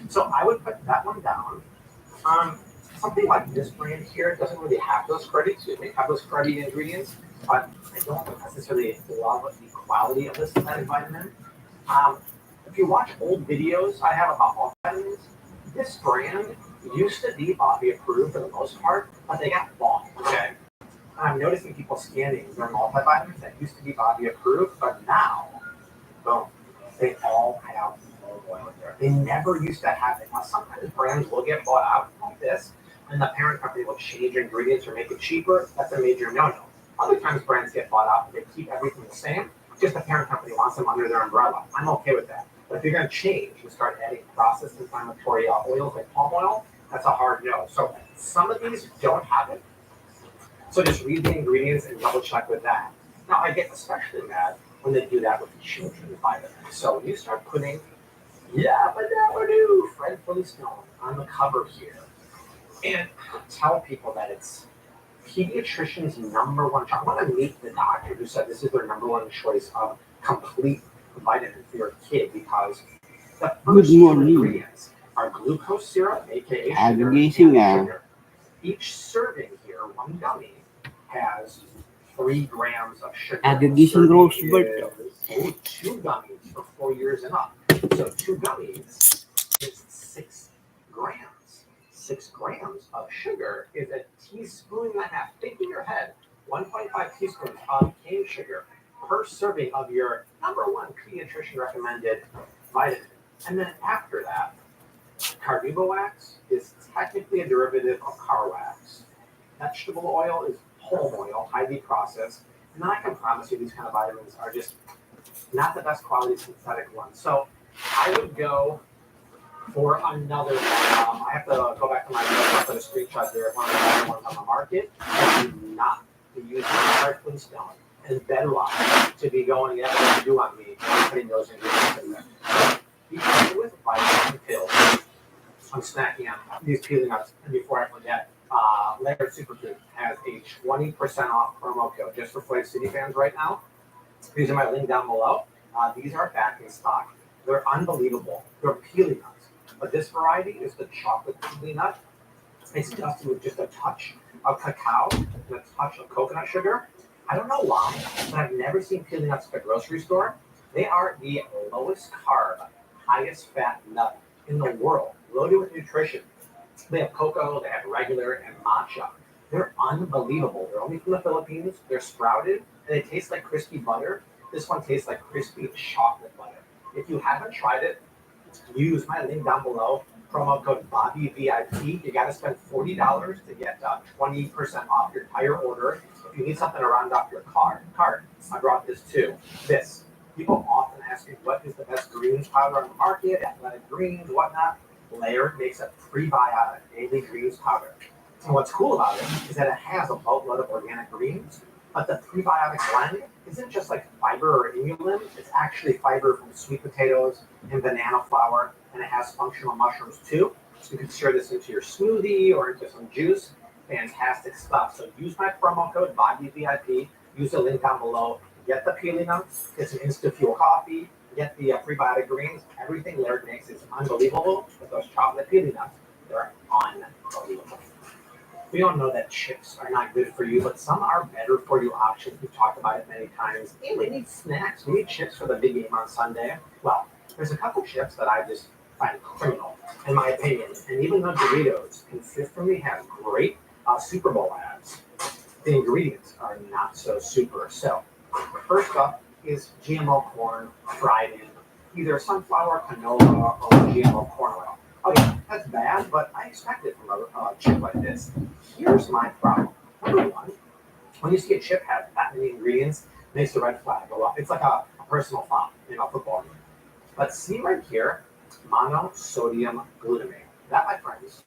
So I would put that one down. Um, Something like this brand here doesn't really have those credits. It may have those credit ingredients, but I don't necessarily love the quality of this synthetic vitamin. Um, if you watch old videos I have about multivitamins, this brand used to be Bobby approved for the most part, but they got bought. Okay, I'm noticing people scanning their multivitamins that used to be Bobby approved, but now, boom, they all have olive oil in there. They never used to have it. Now, sometimes brands will get bought out like this, and the parent company will change ingredients or make it cheaper. That's a major no-no. Other times brands get bought out, they keep everything the same, just the parent company wants them under their umbrella. I'm okay with that. But if you're going to change and start adding processed inflammatory oils like palm oil, that's a hard no. So some of these don't have it, so just read the ingredients and double check with that. Now I get especially mad when they do that with children's vitamins. So you start putting but now we're new Fred Flintstone on the cover here, and tell people that it's pediatrician's number one choice. I want to meet the doctor who said this is their number one choice of complete vitamin for your kid because the first two ingredients are glucose syrup, aka sugar, and sugar. Each serving here, one gummy, has 3 grams of sugar. Aggregation grows, but 2 gummies for 4 years and up. So 2 gummies is 6 grams. 6 grams of sugar is a teaspoon and a half. Think in your head, 1.5 teaspoons of cane sugar per serving of your number one pediatrician recommended vitamin. And then after that, carnauba wax is technically a derivative of car wax. Vegetable oil is palm oil, highly processed. And I can promise you these kind of vitamins are just not the best quality synthetic ones. So I would go for another one. I have to go back to my notes. I'll put a screenshot there of one of the other ones on the market. And do not be using Fred Flintstone and Bedrock to be going, yeah, what you do on me. I'm putting those ingredients in there. Be careful with vitamin pills. I'm snacking on these peeling nuts. And before I forget, Layered Superfood has a 20% off promo code just for Flag City fans right now. Using my link down below. These are back in stock. They're unbelievable. They're peeling nuts. But this variety is the chocolate peeling nut. It's dusted with just a touch of cacao and a touch of coconut sugar. I don't know why, but I've never seen peeling nuts at the grocery store. They are the lowest carb, highest fat nut in the world, loaded with nutrition. They have cocoa, they have regular, and matcha. They're unbelievable. They're only from the Philippines. They're sprouted, and they taste like crispy butter. This one tastes like crispy chocolate butter. If you haven't tried it, use my link down below. Promo code BobbyVIP. You got to spend $40 to get 20% off your entire order. If you need something to round off your cart, I brought this too. This. People often ask me what is the best greens powder on the market, athletic greens, whatnot. Layered makes a prebiotic daily greens powder. And what's cool about it is that it has a boatload of organic greens, but the prebiotic blend isn't just like fiber or inulin. It's actually fiber from sweet potatoes and banana flour, and it has functional mushrooms too. So you can stir this into your smoothie or into some juice. Fantastic stuff. So use my promo code BobbyVIP. Use the link down below. Get the peeling nuts. Get some instant fuel coffee. Get the prebiotic greens. Everything Laird makes is unbelievable with those chocolate peeling nuts. They're unbelievable. We all know that chips are not good for you, but some are better for you options. We've talked about it many times. Hey, we need snacks. We need chips for the big game on Sunday. Well, there's a couple chips that I just find criminal, in my opinion. And even though Doritos consistently have great Super Bowl ads, the ingredients are not so super. So, first up is GMO corn fried in either sunflower, canola, or GMO corn oil. Okay, that's bad, but I expect it from a chip like this. Here's my problem. Number one, when you see a chip have that many ingredients, it makes the red flag go up. It's like a personal foul in a football game. But see right here, monosodium glutamate. That, my friends,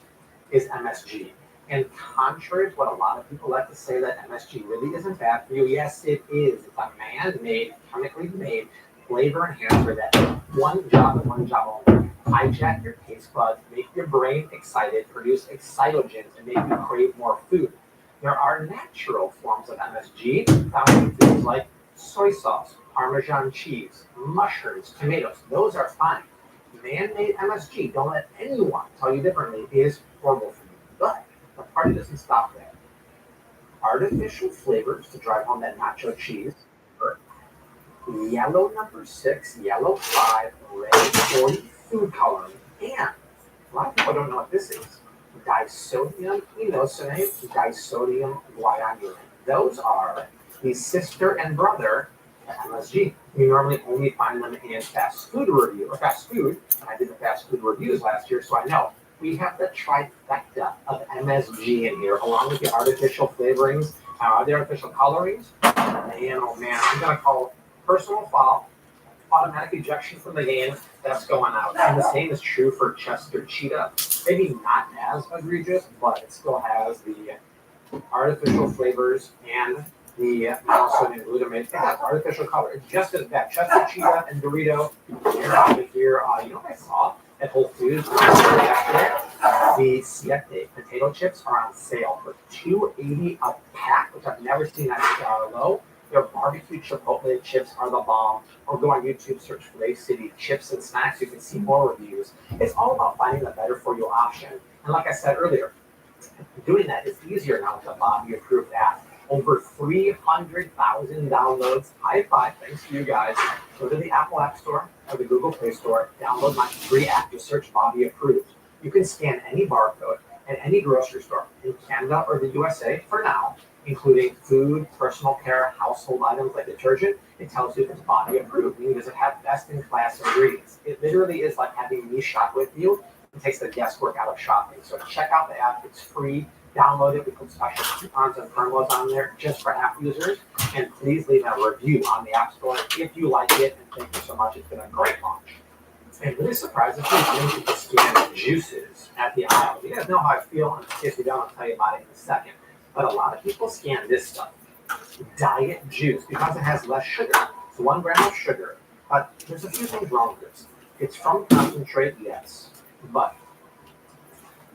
is MSG. And contrary to what a lot of people like to say that MSG really isn't bad for you, yes, it is. It's a man-made, chemically made flavor enhancer that one job and one job only. Hijack your taste buds, make your brain excited, produce excitogens, and make you crave more food. There are natural forms of MSG found in foods like soy sauce, Parmesan cheese, mushrooms, tomatoes. Those are fine. man-made MSG, don't let anyone tell you differently, is horrible for you. But the party doesn't stop there. Artificial flavors to drive home that nacho cheese. Yellow number 6, yellow 5, red 40 food coloring, and a lot of people don't know what this is. Disodium inosine, disodium guanine. Those are the sister and brother of MSG. You normally only find them in fast food review or fast food. And I did the fast food reviews last year, so I know we have the trifecta of MSG in here, along with the artificial flavorings, the artificial colorings. Man, oh man, I'm gonna call personal foul, automatic ejection from the game. That's going out. And the same is true for Chester Cheetah. Maybe not as egregious, but it still has the artificial flavors and the sodium glutamate and artificial color. It's just as bad. Chester Cheetah and Dorito, you're out of here. You know what I saw at Whole Foods yesterday? The Siete potato chips are on sale for $2.80 a pack, which I've never seen that low. Their barbecue chipotle chips are the bomb. Or go on YouTube, search Lake City chips and snacks. You can see more reviews. It's all about finding the better for you option. And like I said earlier, doing that is easier now with the Bobby approved app. Over 300,000 downloads. High five, thanks to you guys. Go to the Apple App Store or the Google Play Store. Download my free app. Just search Bobby approved. You can scan any barcode at any grocery store in Canada or the USA for now, including food, personal care, household items like detergent. It tells you if it's Bobby approved, meaning does it have best-in-class ingredients. It literally is like having me shop with you. It takes the guesswork out of shopping. So check out the app. It's free. Download it. We put special coupons and promos on there just for app users. And please leave a review on the App Store if you like it. And thank you so much. It's been a great launch. And really surprised if you can scan juices at the aisle. You guys know how I feel. In case you don't, I'll tell you about it in a second. But a lot of people scan this stuff, diet juice, because it has less sugar. It's 1 gram of sugar. But there's a few things wrong with this. It's from concentrate, yes. But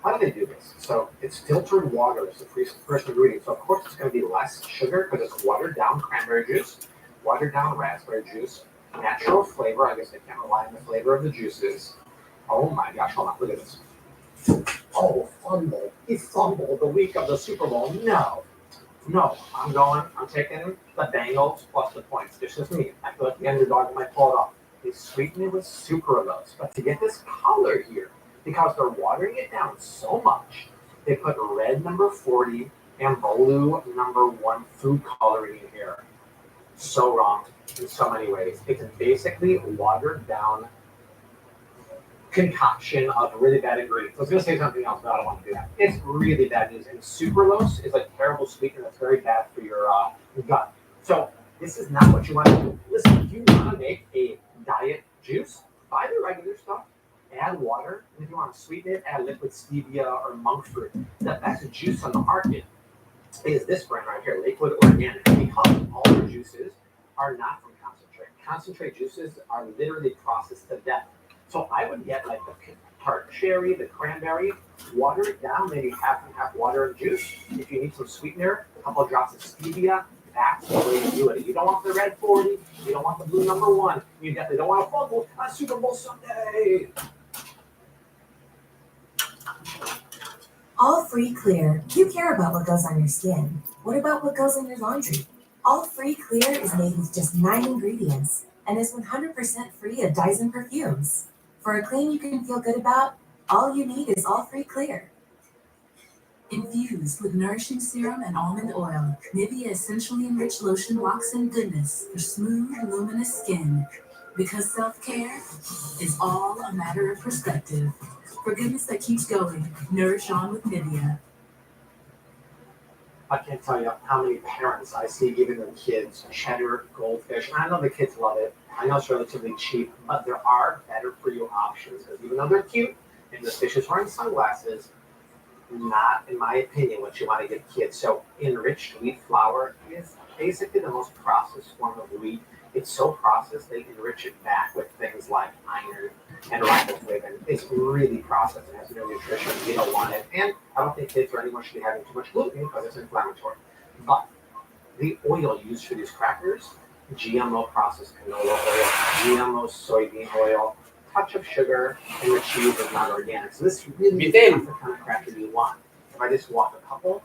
how do they do this? So it's filtered water is the first ingredient. So of course it's going to be less sugar because it's watered down cranberry juice, watered down raspberry juice, natural flavor. I guess they can't rely on the flavor of the juices. Oh my gosh, hold on, look at this. Oh, fumble. He fumbled the week of the Super Bowl. No, I'm taking the Bengals plus the points. It's just me. I feel like the underdog might pull it off. They sweeten it with sucralose. But to get this color here, because they're watering it down so much, they put red number 40 and blue number 1 food coloring in here. So wrong in so many ways. It's basically watered down concoction of really bad ingredients. I was going to say something else, but I don't want to do that. It's really bad news. And sucralose is a terrible sweetener that's very bad for your gut. So this is not what you want to do. Listen, if you want to make a diet juice, buy the regular stuff, add water, and if you want to sweeten it, add liquid stevia or monk fruit. The best juice on the market is this brand right here, Liquid Organic, because all their juices are not from concentrate. Concentrate juices are literally processed to death. So I would get like the tart cherry, the cranberry, water it down, maybe half and half water and juice. If you need some sweetener, a couple of drops of stevia, that's the way to do it. You don't want the red 40, you don't want the blue number 1, you definitely don't want to fumble on Super Bowl Sunday. All Free Clear. You care about what goes on your skin. What about what goes in your laundry? All Free Clear is made with just 9 ingredients and is 100% free of dyes and perfumes. For a clean you can feel good about, all you need is All Free Clear. Infused with nourishing serum and almond oil, Nivea Essentially Enriched Lotion walks in goodness for smooth, luminous skin. Because self-care is all a matter of perspective. For goodness that keeps going, nourish on with Nivea. I can't tell you how many parents I see giving their kids cheddar goldfish. And I know the kids love it. I know it's relatively cheap, but there are better for you options. Because even though they're cute, and this fish is wearing sunglasses, not, in my opinion, what you want to give kids. So enriched wheat flour is basically the most processed form of wheat. It's so processed, they enrich it back with things like iron and riboflavin. It's really processed and has no nutrition. You don't want it. And I don't think kids or anyone should be having too much gluten because it's inflammatory. But the oil used for these crackers, GMO processed canola oil, GMO soybean oil, touch of sugar, and the cheese is not organic. So this really Bitin. is the kind of cracker you want. If I just walk a couple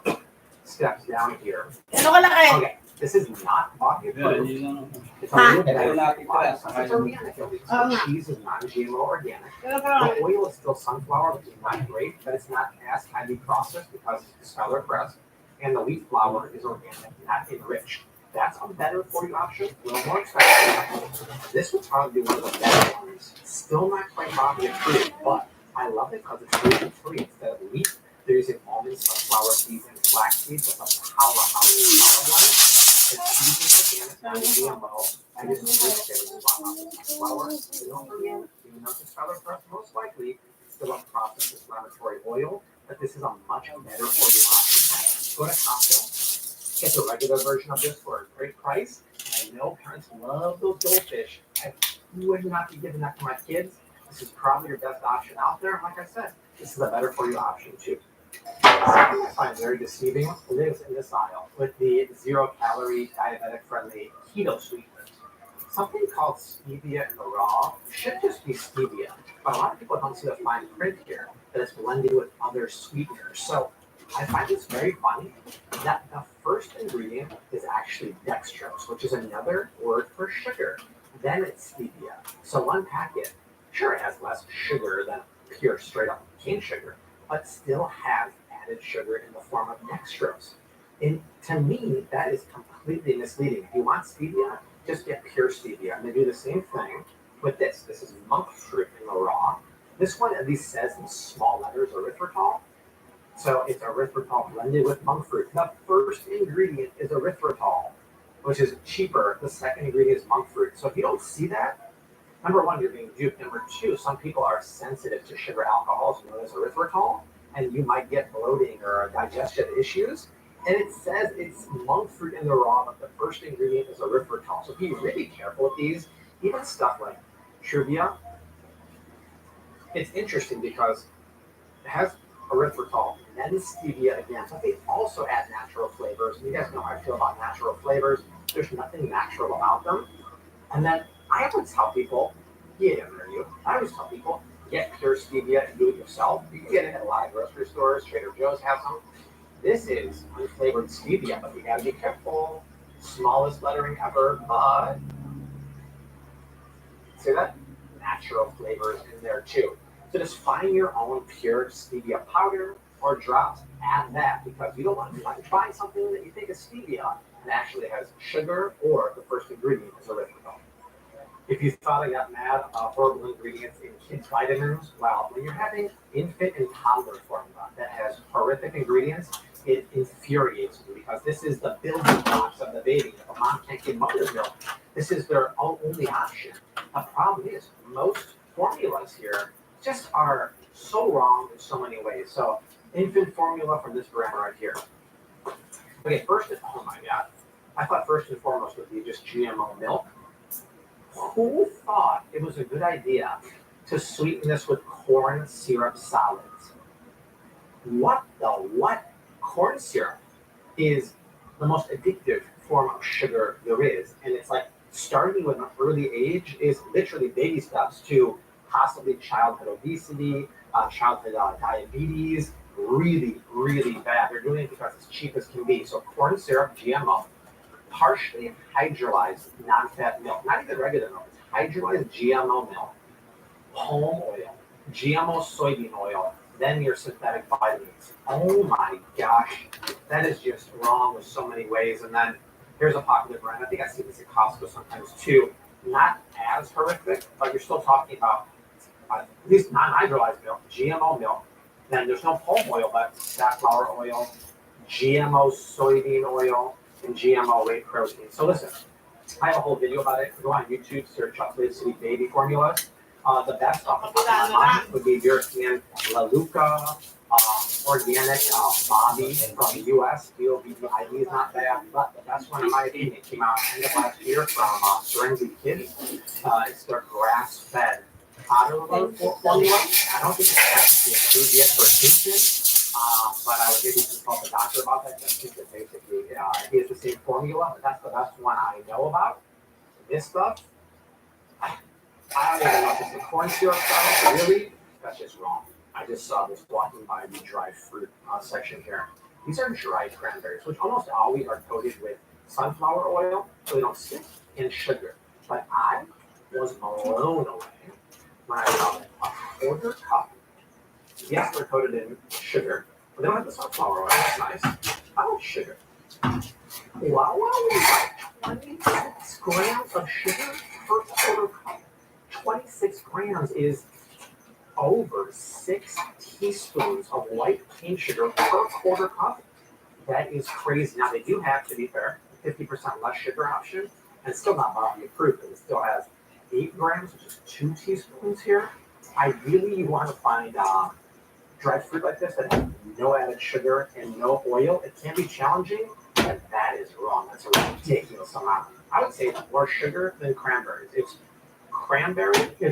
steps down here. Ano kalaki? Okay, this is not body Yeah, approved. yun lang. It's a little Ito better. natin Why? tira. Because it's organic. So nga. cheese is non-GMO organic. Ano kalaki? The oil is still sunflower, which is not great, but it's not as highly processed because it's speller pressed. And the wheat flour is organic, not enriched. That's a better for you option, a little more expensive. This would probably be one of the better ones. Still not quite body approved, but I love it because it's gluten-free. Instead of wheat, they're using almonds, sunflower seeds, and flax seeds. It's a powerhouse one. It's using organic, non-GMO. I just wish there was sunflower. Don't forget, even though it's speller pressed, most likely still a processed inflammatory oil, but this is a much better for you option. Go to Costco, get the regular version of this for a great price. I know parents love those goldfish. I would not be giving that to my kids. This is probably your best option out there. Like I said, this is a better for you option too. Something I find very deceiving lives in this aisle with the 0-calorie, diabetic-friendly keto sweeteners. Something called stevia in the raw should just be stevia, but a lot of people don't see the fine print here that it's blended with other sweeteners. So I find this very funny that the first ingredient is actually dextrose, which is another word for sugar. Then it's stevia. So one packet, sure, it has less sugar than pure straight up cane sugar, but still has added sugar in the form of dextrose. And to me, that is completely misleading. If you want stevia, just get pure stevia. And they do the same thing with this. This is monk fruit in the raw. This one at least says in small letters erythritol. So it's erythritol blended with monk fruit. The first ingredient is erythritol, which is cheaper. The second ingredient is monk fruit. So if you don't see that, number one, you're being duped. Number two, some people are sensitive to sugar alcohols known as erythritol, and you might get bloating or digestion issues. And it says it's monk fruit in the raw, but the first ingredient is erythritol. So be really careful with these. Even stuff like Truvia, it's interesting because it has erythritol and then stevia again, but they also add natural flavors. And you guys know how I feel about natural flavors. There's nothing natural about them. And then I always tell people, I always tell people, get pure stevia and do it yourself. You can get it at a lot of grocery stores. Trader Joe's has some. This is unflavored stevia, but you gotta be careful. Smallest lettering ever, but see that? Natural flavors in there too. So just find your own pure stevia powder or drops. Add that because you don't want to find something that you think is stevia and actually has sugar or the first ingredient is erythritol. If you thought I got mad about horrible ingredients in kids' vitamins, well, when you're having infant and toddler formula that has horrific ingredients, it infuriates me because this is the building blocks of the baby. If a mom can't give mother's milk, this is their only option. The problem is most formulas here just are so wrong in so many ways. So infant formula from this brand right here. Okay, oh my God. I thought first and foremost would be just GMO milk. Who thought it was a good idea to sweeten this with corn syrup solids? What the what? Corn syrup is the most addictive form of sugar there is. And it's like starting with an early age is literally baby steps to possibly childhood obesity, childhood diabetes, really, really bad. They're doing it because it's cheap as can be. So corn syrup, GMO, partially hydrolyzed non-fat milk, not even regular milk, it's hydrolyzed GMO milk, palm oil, GMO soybean oil, then your synthetic vitamins. Oh my gosh, that is just wrong with so many ways. And then here's a popular brand. I think I see this at Costco sometimes too. Not as horrific, but you're still talking about at least non-hydrolyzed milk, GMO milk. Then there's no palm oil, but safflower oil, GMO soybean oil, and GMO whey protein. So listen, I have a whole video about it. Go on YouTube, search Chocolate City Baby Formula. The best off the top of my mind would be European La Luca, organic Bobby from the US. BOBBID is not bad, but the best one in my opinion came out end of last year from Serenity Kids. It's their grass-fed powder formula. I don't think it's actually approved yet for infants, but I would maybe consult the doctor about that. I think that basically it is the same formula, but that's the best one I know about. This stuff, I don't even know if it's the corn syrup style. Really? That's just wrong. I just saw this walking by the dry fruit section here. These are dried cranberries, which almost always are coated with sunflower oil so they don't stick, and sugar. But I was blown away when I saw that a quarter cup. Yes, they're coated in sugar, but they don't have the sunflower oil. That's nice. How much sugar? Wow, wow, 26 grams of sugar per quarter cup. 26 grams is over 6 teaspoons of white cane sugar per quarter cup. That is crazy. Now, they do have, to be fair, 50% less sugar option, and still not bottom proof. It still has 8 grams, which is 2 teaspoons here. I really want to find dried fruit like this that has no added sugar and no oil. It can be challenging, but that is wrong. That's a ridiculous amount. I would say it's more sugar than cranberries. It's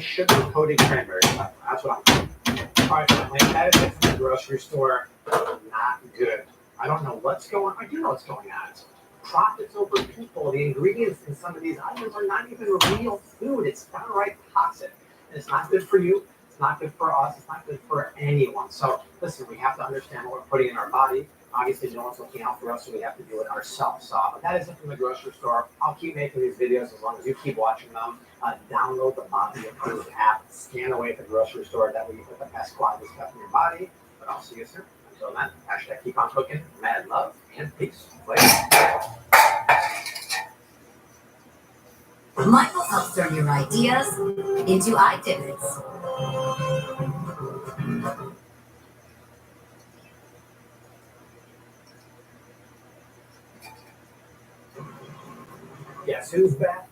sugar-coated cranberry. That's what I'm saying. All right, family, that is it from the grocery store. Not good. I don't know what's going on. I do know what's going on. It's profits over people. The ingredients in some of these items are not even real food. It's downright toxic. And it's not good for you. It's not good for us. It's not good for anyone. So listen, we have to understand what we're putting in our body. Obviously, no one's looking out for us, so we have to do it ourselves. So that is it from the grocery store. I'll keep making these videos as long as you keep watching them. Download the Body Approved app. Scan away at the grocery store. That way you put the best quality stuff in your body. But I'll see you soon. Until then, hashtag keep on cooking. Mad love and peace. Later. Michael helps turn your ideas into ideas. Guess who's back?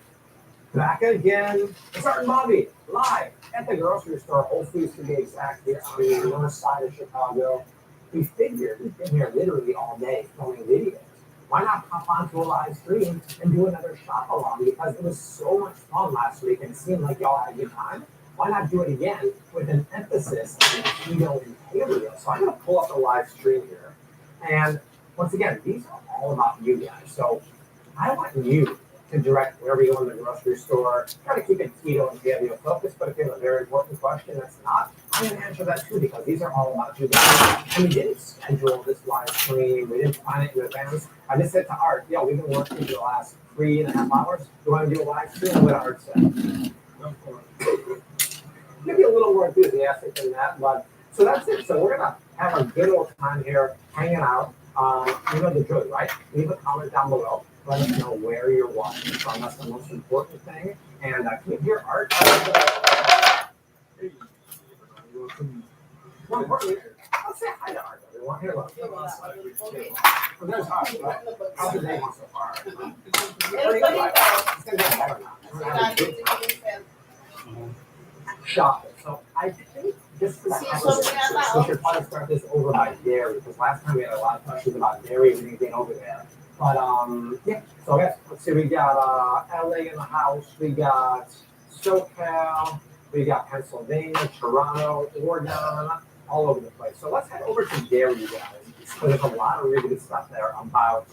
Back again. It's Art and Bobby, live at the grocery store, Whole Foods to be exact, here on the north side of Chicago. We figured we've been here literally all day filming videos. Why not pop onto a live stream and do another shop along? Because it was so much fun last week and it seemed like y'all had a good time. Why not do it again with an emphasis on keto and paleo? So I'm going to pull up the live stream here. And once again, these are all about you guys. So I want you to direct wherever you go in the grocery store. Try to keep it keto and paleo focused, but if you have a very important question that's not, I'm going to answer that too, because these are all about you guys. And we didn't schedule this live stream. We didn't plan it in advance. I just said to Art, yo, we've been working for the last 3.5 hours. You want to do a live stream? What Art said. Maybe a little more enthusiastic than that, but so that's it. So we're going to have a good old time here, hanging out. You know the drill, right? Leave a comment down below. Let us know where you're watching from. That's the most important thing. And can you hear Art? More importantly, let's say hi to Art, everyone. Here, look. So there's Art, right? How's your day going so far? It's going to get better now. We're going to have a good time. Shopping. So I think just for that episode, we should probably start this over by dairy, because last time we had a lot of questions about dairy. We didn't get over there. But yeah, so let's see, we got LA in the house, we got SoCal, we got Pennsylvania, Toronto, Oregon, all over the place. So let's head over to dairy, you guys. So there's a lot of really good stuff there about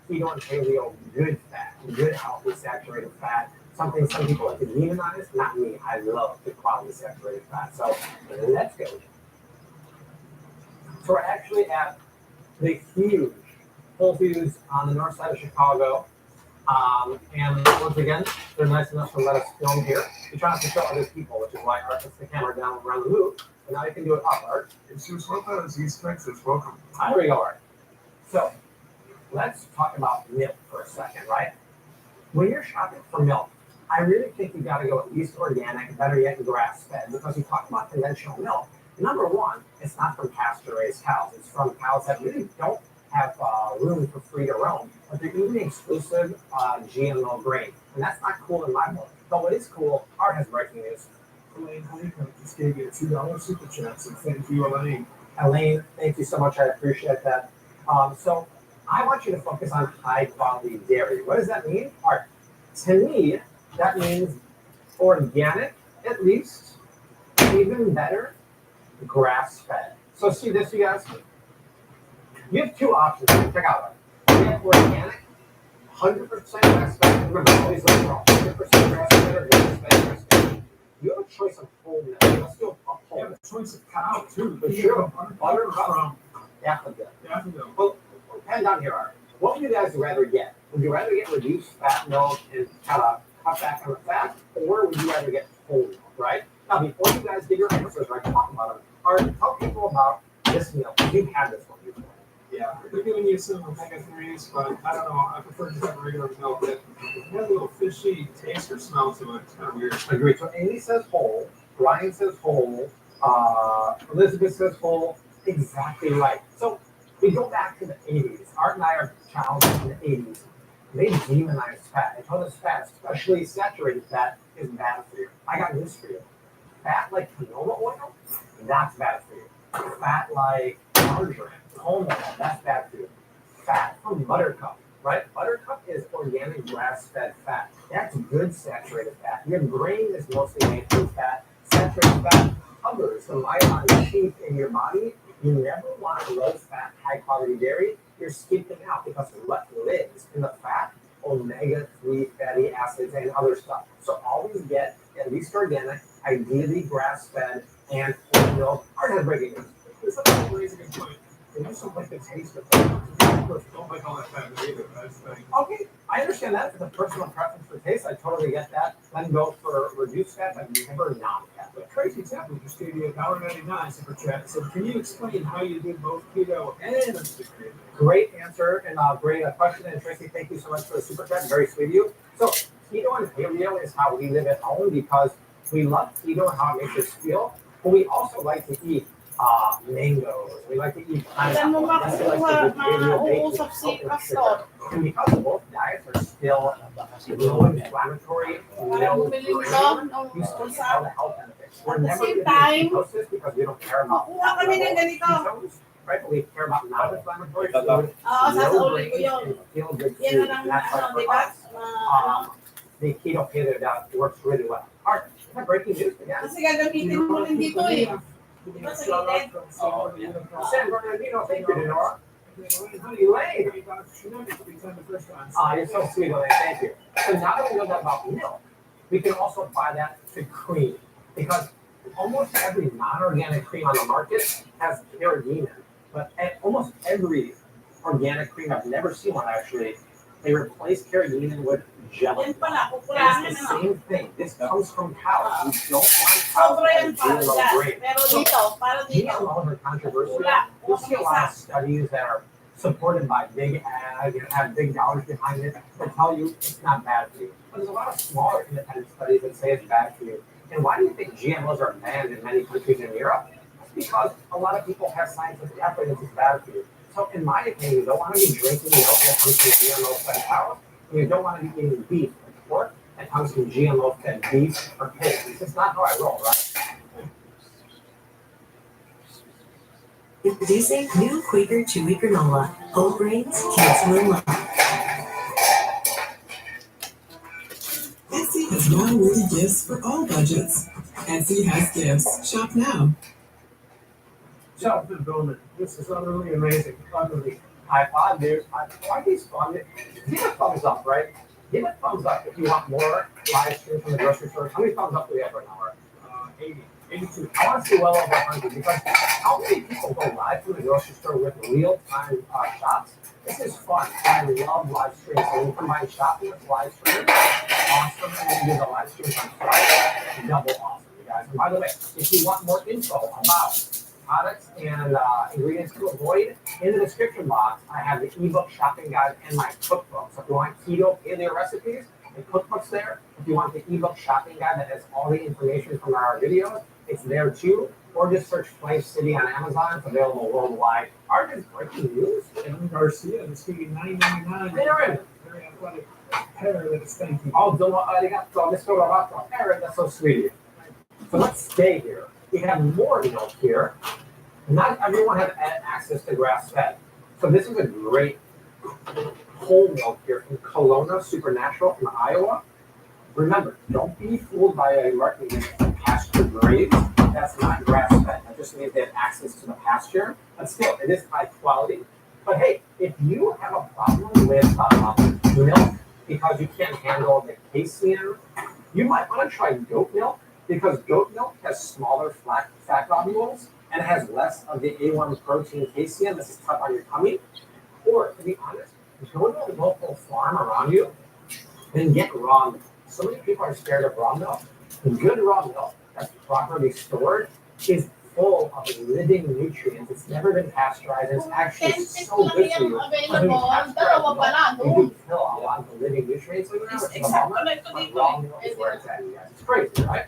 keto and paleo, good fat, good healthy saturated fat. Something some people like to demonize, not me. I love good quality saturated fat. So let's go. So we're actually at the huge Whole Foods on the north side of Chicago. And once again, they're nice enough to let us film here. We try not to show other people, which is why Art puts the camera down around the loop. And now you can do it up, Art. It's just Lopez, East Texas. Welcome. There we go, Art. So let's talk about milk for a second, right? When you're shopping for milk, I really think you got to go at least organic, better yet grass-fed, because we talk about conventional milk. Number one, it's not from pasture-raised cows. It's from cows that really don't have room for free to roam, but they're eating exclusive GMO grain, and that's not cool in my book. But what is cool, Art has breaking news. Elaine Honeycutt just gave you a $2 super chat, so thank you, Elaine. Elaine, thank you so much. I appreciate that. So I want you to focus on high-quality dairy. What does that mean, Art? To me, that means organic, at least, even better, grass-fed. So see this, you guys? You have two options. Check out it. You have organic, 100% grass-fed. Remember, always look for 100% grass-fed or grass-fed. You have a choice of whole milk. Let's do a You whole have a choice of cow too. But You sure, have butter from daffodil. daffodil. Well, pen down here, Art. What would you guys rather get? Would you rather get reduced fat milk and kind of cut back on the fat, or would you rather get whole milk, right? Now, before you guys give your answers, I talk about them. Art, tell people about this milk. You've had this one before. Yeah, they're giving you some omega-3s, but I don't know. I prefer just having regular milk. It has a little fishy taste or smell to it. It's kind of weird. Agreed. So Amy says whole, Ryan says whole, Elizabeth says whole. Exactly right. So we go back to the 80s. Art and I are childhood in the 80s. They demonized fat. They told us fat, especially saturated fat, is bad for you. I got news for you. Fat like canola oil, that's bad for you. Fat like margarine, palm oil, that's bad for you. Fat from buttercup, right? Buttercup is organic grass-fed fat. That's good saturated fat. Your brain is mostly made from fat. Saturated fat covers the myelin sheath in your body. You never want low-fat, high-quality dairy. You're skipping out because what lives in the fat? Omega-3 fatty acids and other stuff. So always get at least organic, ideally grass-fed, and whole milk. Art has breaking news. There's something raising a point. They just don't like the taste of it. Don't like all that fat either. That's the thing. Okay, I understand that. It's a personal preference for taste. I totally get that. Then go for reduced fat, but never non-fat. But Tracy Tapley just gave you $1.99 super chat. So can you explain how you do both keto and vegetarian? Great answer and great question. And Tracy, thank you so much for the super chat. Very sweet of you. So keto and paleo is how we live at home because we love keto and how it makes us feel, but we also like to eat mangoes. We like to eat pineapple. We like to do paleo bacon, and because both diets are still low inflammatory, no grain, you still get all the health benefits. We're never going to do ketosis because we don't care about ketones, right? But we care about non-inflammatory food, no grains, and feel good food. And that's like for us. The keto paleo diet works really well. All right, is that breaking news again? Kasi gagamitin mo rin dito eh. San Bernardino, thank you, Denora. Honey Lane. You're so sweet, Elaine. Thank you. So now that we know that about milk, we can also apply that to cream because almost every non-organic cream on the market has carrageenan, but almost every organic cream, I've never seen one actually, they replace carrageenan with gelatin. And it's the same thing. This comes from cows. We don't want cows with GMO grain. So GMOs are controversial. You'll see a lot of studies that are supported by big ag and have big dollars behind it that tell you it's not bad for you. But there's a lot of smaller independent studies that say it's bad for you. And why do you think GMOs are banned in many countries in Europe? That's because a lot of people have scientific evidence it's bad for you. So in my opinion, you don't want to be drinking milk that comes from GMO-fed cows, and you don't want to be eating beef or pork that comes from GMO-fed beef or pig. It's just not how I roll, right? Introducing new Quaker Chewy Granola. Whole grains kids will love. Etsy has wow-worthy gifts for all budgets. Etsy has gifts. Shop now. Jonathan Bowman, this is utterly amazing. Utterly. High five, dude. Why these fun? Give a thumbs up, right? Give a thumbs up if you want more live streams from the grocery store. How many thumbs up do we have right now, Art? 80, 82. I want to see well over 100 because how many people go live from the grocery store with real-time shots? This is fun. I love live streams. So when you combine shopping with live streams, awesome. And then you do the live streams on Friday, double awesome, you guys. And by the way, if you want more info about products and ingredients to avoid, in the description box, I have the ebook shopping guide and my cookbook. So if you want keto paleo recipes, the cookbook's there. If you want the ebook shopping guide that has all the information from our videos, it's there too. Or just search Flame City on Amazon. It's available worldwide. Art is breaking news. Evan Garcia is giving $9.99. Aaron. Very athletic pair that is thank you. Oh, domo arigato, Mr. Rovato. Aaron, that's so sweet of you. So let's stay here. We have more milk here. Not everyone has access to grass-fed. So this is a great whole milk here from Kelowna Supernatural from Iowa. Remember, don't be fooled by a marketing pasture grade. That's not grass-fed. That just means they have access to the pasture. But still, it is high quality. But hey, if you have a problem with milk because you can't handle the casein, you might want to try goat milk because goat milk has smaller fat globules and it has less of the A1 protein casein. This is tough on your tummy. Or to be honest, go to a local farm around you and get raw milk. So many people are scared of raw milk. Good raw milk that's properly stored is full of living nutrients. It's never been pasteurized. It's actually so good for you. But when you pasteurize milk, you do kill a lot of the living nutrients in there. But raw milk is where it's at, you guys. It's crazy, right?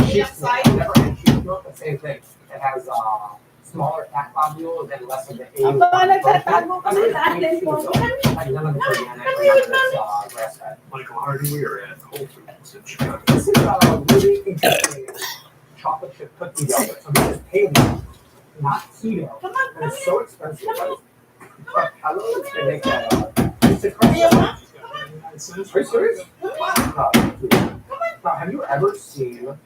Sheep's milk. I've never had sheep's milk, the same thing. It has smaller fat globules and less of the A1 protein. Like none of it's organic, none of it's grass-fed. Michael Hardy or at Whole Foods in Chicago. This is a really interesting chocolate chip cookie dough. So this is paleo, not keto. And it's so expensive. But how long they make that? It's a crazy. Are you serious? Now, have you ever seen?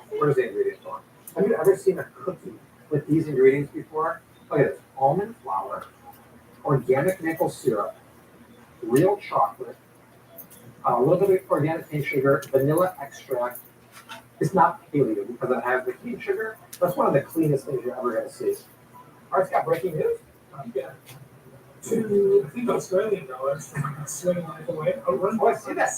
Where's the ingredients on? Have you ever seen a cookie with these ingredients before? Look at this: almond flour, organic maple syrup, real chocolate, a little bit of organic cane sugar, vanilla extract. It's not paleo because it has the cane sugar, but it's one of the cleanest things you're ever going to see. Art's got breaking news. Yeah. I think Australian dollars, swinging life away. Oh, I see that.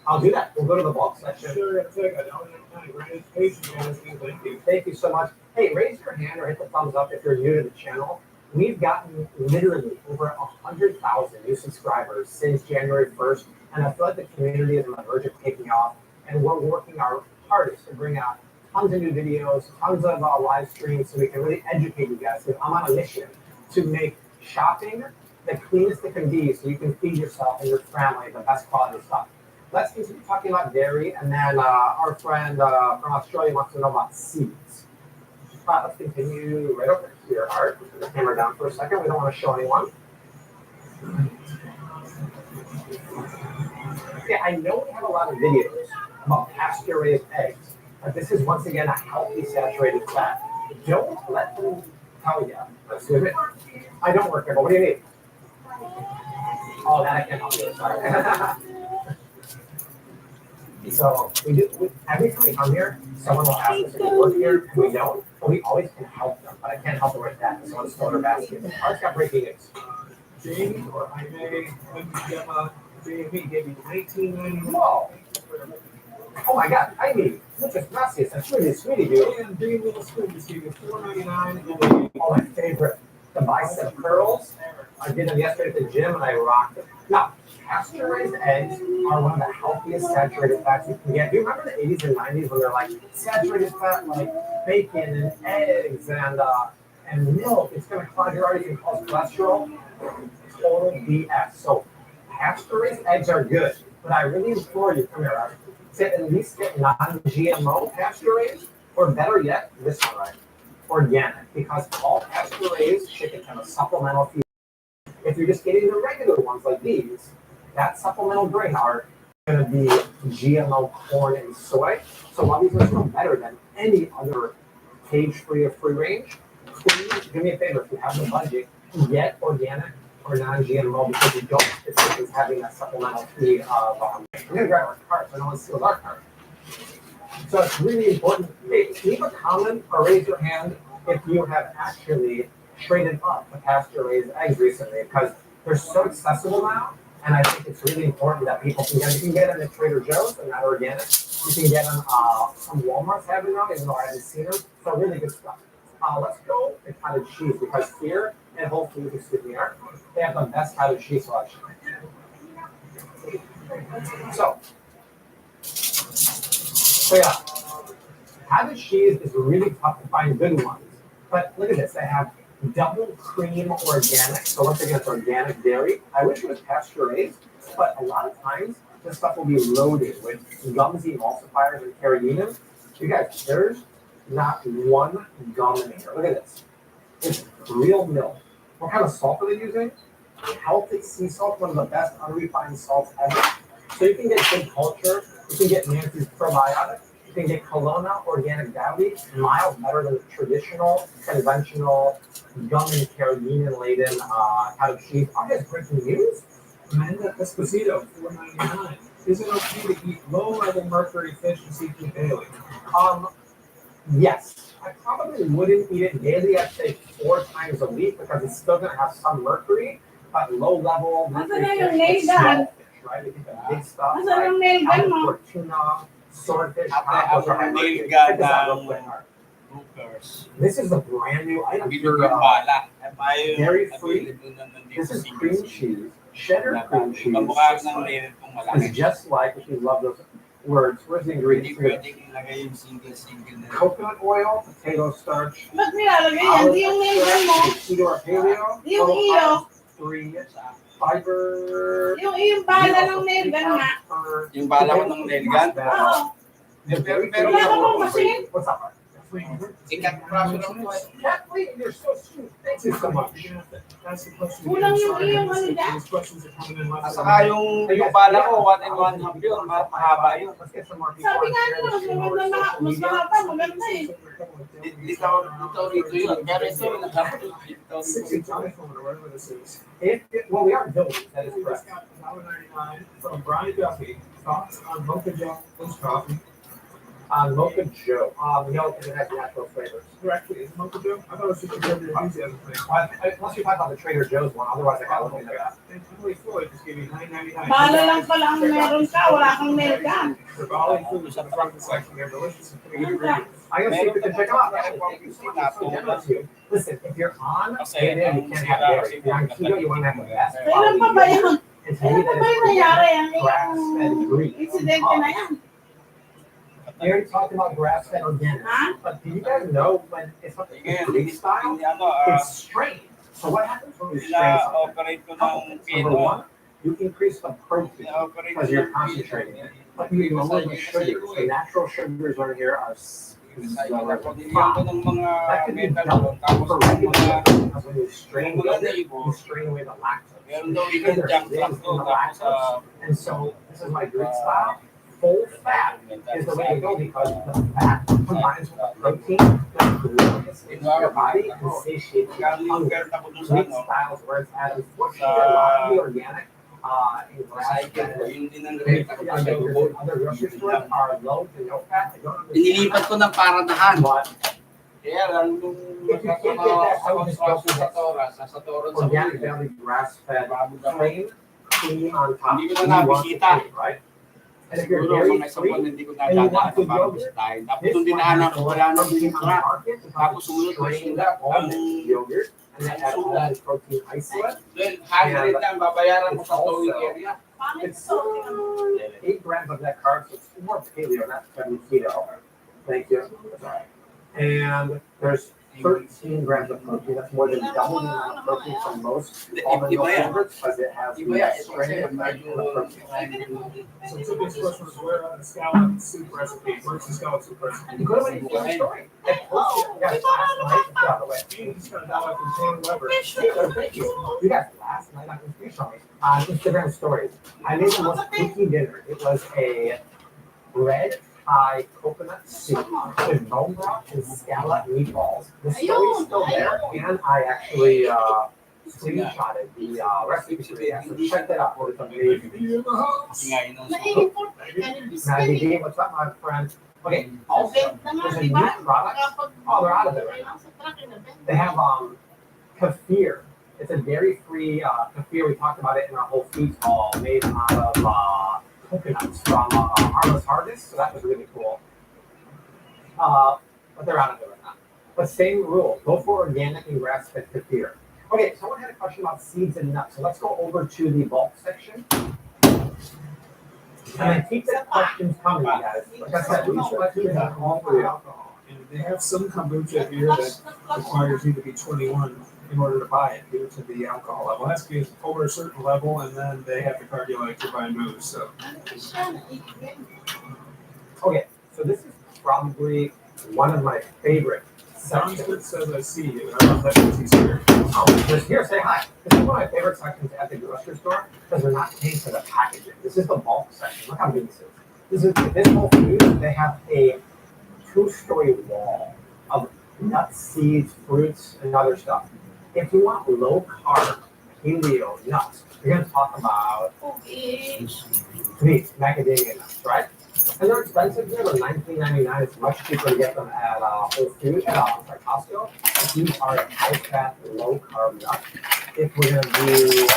I'll do that. We'll go to the bulk section. Sure, it's like I don't have great education, guys. Thank you. Thank you so much. Hey, raise your hand or hit the thumbs up if you're new to the channel. We've gotten literally over 100,000 new subscribers since January 1st, and I feel like the community is on the verge of taking off, and we're working our hardest to bring out tons of new videos, tons of live streams, so we can really educate you guys. Because I'm on a mission to make shopping the cleanest it can be, so you can feed yourself and your family the best quality stuff. Let's continue talking about dairy, and then our friend from Australia wants to know about seeds. Let's continue right over here, Art. Put the camera down for a second. We don't want to show anyone. Yeah, I know we have a lot of videos about pasture-raised eggs, but this is once again a healthy saturated fat. Don't let them tell you. Excuse me. I don't work here, but what do you need? Oh, that I can't help you with. Sorry. So every time we come here, someone will ask us if we work here, and we don't, but we always can help them. But I can't help them with that. Someone stole their basket. Art's got breaking news. Jamie or Jaime, Jamie gave me $19.99. Whoa! Oh my God, Jaime, muchas gracias. That's really sweet of you. And Jamie Little Spoon just gave me $4.99. Oh, my favorite, the bicep curls. I did them yesterday at the gym, and I rocked them. Now, pasture-raised eggs are one of the healthiest saturated fats you can get. Do you remember the 80s and 90s when they're like saturated fat, like bacon and eggs and milk? It's going to clog your arteries and cause cholesterol. Total BS. So pasture-raised eggs are good, but I really implore you, come here, Art, to at least get non-GMO pasture-raised, or better yet, this one, right? Organic, because all pasture-raised chicken have a supplemental feed. If you're just getting the regular ones like these, that supplemental grain are going to be GMO corn and soy. So while these are still better than any other cage-free or free-range, please do me a favor. If you have the budget, get organic or non-GMO, because you don't. It's having that supplemental feed of. I'm going to grab our cart, so no one steals our cart. So it's really important. Hey, leave a comment or raise your hand if you have actually traded up the pasture-raised eggs recently, because they're so accessible now, and I think it's really important that people can get them. You can get them at Trader Joe's, they're not organic. You can get them from Walmart's having them, even though I haven't seen them. So really good stuff. Let's go to cottage cheese, because here at Whole Foods, excuse me, they have the best cottage cheese selection. So yeah, cottage cheese is really tough to find good ones. But look at this, they have double cream organic. So once again, it's organic dairy. I wish it was pasture raised, but a lot of times this stuff will be loaded with gums emulsifiers and carrageenan. You guys, there's not one gum in here. Look at this. It's real milk. What kind of salt are they using? Healthy sea salt, one of the best unrefined salts ever. So you can get good culture. You can get Nancy's probiotic. You can get Kelowna organic dowdy, mild better than the traditional, conventional, gum and carrageenan laden cottage cheese. I guess breaking news. Amanda Esposito, $4.99. Is it okay to eat low-level mercury fish and seafood daily? Yes. I probably wouldn't eat it daily. I'd say 4 times a week because it's still going to have some mercury, but low level mercury Nasaan na yung fish, nail like gun? small fish, right? If you get big stuff Nasaan like yung nail gun mo? albacore, tuna, swordfish, Ate, those are high ang mercury. nail gun Check this out real ng quick, Mark. Hookers. This is a brand new item. Bibig yung bala. Very free. This is cream cheese, cheddar cream cheese. Kamukha ng nail kung It's malaki. just like, if you love those words, where's the Hindi ingredients? pwedeng ilagay yung single na. Coconut oil, potato starch, Ba't nilalagay yan? olive Di yung nail gun mo. extract, keto or paleo, Yung total iyo. carbs 3, fiber. Yung bala ng nail gun nga. Yung bala ko ng nail gun? Oo. Pero Wala ka bang machine? What's up, Mark? Ikat praso lang po. Kathleen, you're so sweet. Thank you so much. That's the question. Kulang yung Sorry, iyong these- ano dyan. these questions are coming in left At saka yung bala ko, 1 and 1 half yun. Mahaba yun. Let's get some more people. Sabi on nga here. nila, mas maganda na, mas mahaba, maganda eh. Dito rito yun. Pero ito yung nagkakaroon. 60 telephone or whatever this is. Well, we are doing that is This correct. got $1.99 from Brian Duffy. Thoughts on Mocha Jones coffee? Mocha Joe. No, because it has natural flavors. Correctly, is Mocha Joe? I thought it was just a good enthusiasm thing. Unless you talk about the Trader Joe's one, otherwise I got looking at that. And Emily Floyd just gave me $9.99. Bala lang pala ang meron ka, wala kang nail gun. The volley foods in the front section, they're delicious and pretty ingredients. I'm gonna see if we can check them out. Thank you so much. So generous of you. Listen, if you're on keto, you can't have dairy. If you're on keto, you want to have the best Kailan pa ba yun? And to Kailan me, pa that ba yung is nangyari? Ang grass-fed yung Greek. insidente na yan? We already talked about grass-fed organic. Ha? But do you guys know when it's something Greek style? Hindi ano, It's strained. So what happens when you strain something? operate ko ng Number pino. one, you increase the protein Operate because you're concentrating it. But you lower the sugars. The natural sugars on here are Pagkakaliyan ko ng mga that could be metal double tapos for yung regular mga yogurt, because when you strain yung mga yogurt, naibo, you strain away the lactose. meron daw Sugar ikang junk stays truck in ko the tapos lactose. And so this is my Greek style. Full fat is the way to go because the fat combines with the protein that glucose into your body and satiates your hunger. Nag-convert ako dun sa Greek ano, styles where it's at, unfortunately, a lot of the organic in cycle ko, grass-fed. yun din ang rate ako sa ubod. Other grocery stores are low to no fat. I don't understand. Inilipat ko ng paradahan. But Kaya lang nung if you can't get that, I would just go sa Toras, sa Toras sa organic belly grass-fed, plain, cream on top. Hindi ko na You want nabisita. the cream, right? And if you're Siguro dairy mga isang buwan free, hindi ko and you want nadadaan good para yogurt, bisitahin. Tapos this nung one dinahanan has ko, the wala nang protein on the bisita. market because Tapos it's sumunod na strained sila on ang yogurt, and they add all that protein isolate. then 100 lang babayaran mo sa towing area. It's 8 grams of net carbs, so it's more paleo, not 7 keto. Thank you. That's all right. And there's 13 grams of protein. That's more than double the amount of protein from most almond milk yogurts because it has the strained effect of the protein. So Tiffany's question was where on the scallop soup recipe? Where's the scallop soup recipe? You go to my Instagram story. I posted it. Yes, last night. Get out of the way. You just got that from Tan Weber. Thank you. You guys, last night on Instagram stories, I made the most cookie dinner. It was a red pie coconut soup with bone broth and scallop meatballs. The story's still there, and I actually screenshotted the recipe. So check that out. It's amazing. Kasi nga yun ang Na-import ka ng Maddie biscuit. D, what's up, my friend? Okay, also, Benta nga, there's a di new ba? product. Oh, they're out of it right now. Sa truck, inabenta. They have kefir. It's a dairy-free kefir. We talked about it in our Whole Foods haul, made out of coconuts from Harvest Harvest. So that was really cool. But they're out of it right now. But same rule: go for organic and grass-fed kefir. Okay, someone had a question about seeds and nuts. So let's go over to the bulk section. And I keep the questions coming, guys. Like I said, these questions are all for you. And they have some kombucha here that requires you to be 21 in order to buy it due to the alcohol level. It has to be over a certain level, and then they have to calculate to buy booze. So Okay, so this is probably one of my favorite sections. Johnston says I see you. I love that he's here. Oh, just here, say hi. This is one of my favorite sections at the grocery store because they're not paying for the packaging. This is the bulk section. Look how big this is. This Whole Foods, they have a 2-story wall of nuts, seeds, fruits, and other stuff. If you want low carb, paleo nuts, you're going to talk about Cookies. These macadamia nuts, right? And they're expensive here, but $19.99. It's much cheaper to get them at Whole Foods, at Costco. These are high-fat, low-carb nuts. If we're gonna do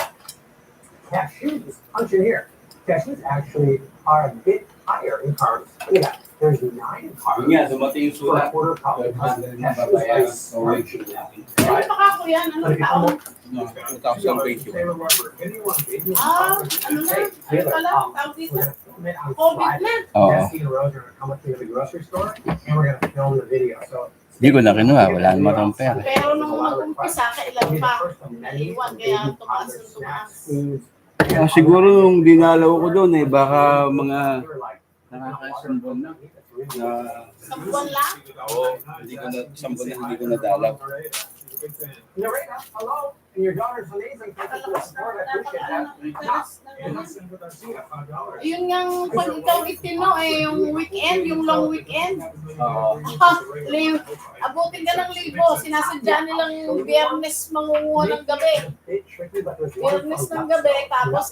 cashews, punch in here. Cashews actually are a bit higher in carbs. Look at that. There's 9 carbs Yun nga, dumating yung for a sulat. quarter cup. Cashews Babayaran. are starchy, Ano right? pa ako yan? But Anong if you taon? come No, 2020. Taylor Weber, anyone, anyone. Ano na? Ano pala? Tawag dito? we're gonna film it on COVID Friday. na. Oo. Jesse and Rose are gonna come up to the grocery store and we're gonna film the video. So Hindi ko na kinuha. Wala naman akong pera. Pero nung mag-umpisa, kailan pa? Naiwan, kaya tumaas ng tumaas. Siguro yung dinalaw ko doon baka mga nakakaisang buwan na. Sa buwan lang? Oo, hindi ko na, isang buwan na hindi ko nadalaw. Narita, hello, and your daughter's amazing. Thank you for the support. I appreciate that. Yun nga, pag ikaw itino, yung weekend, yung long weekend. Abutin ka ng libo, sinasadya nilang biyernes mangunguha ng gabi. Biyernes ng gabi, tapos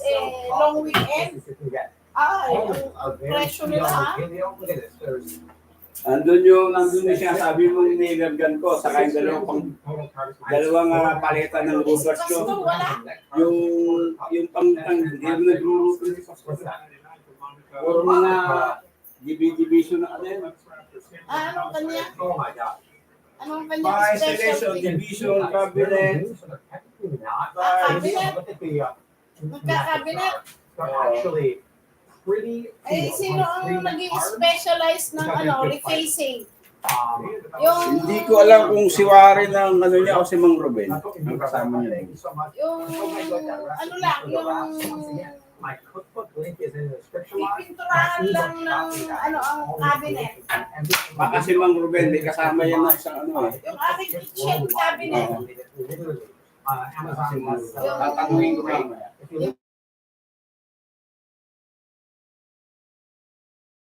long weekend. Ang presyo nila ha. Nandun yung sinasabi mo ni Nergan ko, saka yung dalawang palitan ng burgers ko. Basta wala. Yung hindi mo nagruruto. Puro mga division na ano yun. Anong kanya? Oh my God. Anong Mga kanya installation, specialty? division, cabinet. Magkakabinet. Actually pretty. Sino ang naging specialize ng refacing? Yung Hindi ko alam kung si Warren ang ano niya o si Mang Ruben. Ang kasama niya. yung lang, yung My cookbook link is in the description box. pipinturahan lang ng ang cabinet. Baka si Mang Ruben, may kasama yan na isang ano eh. Yung aking kitchen cabinet. Amazon. Tatanungin ko mamaya. Yung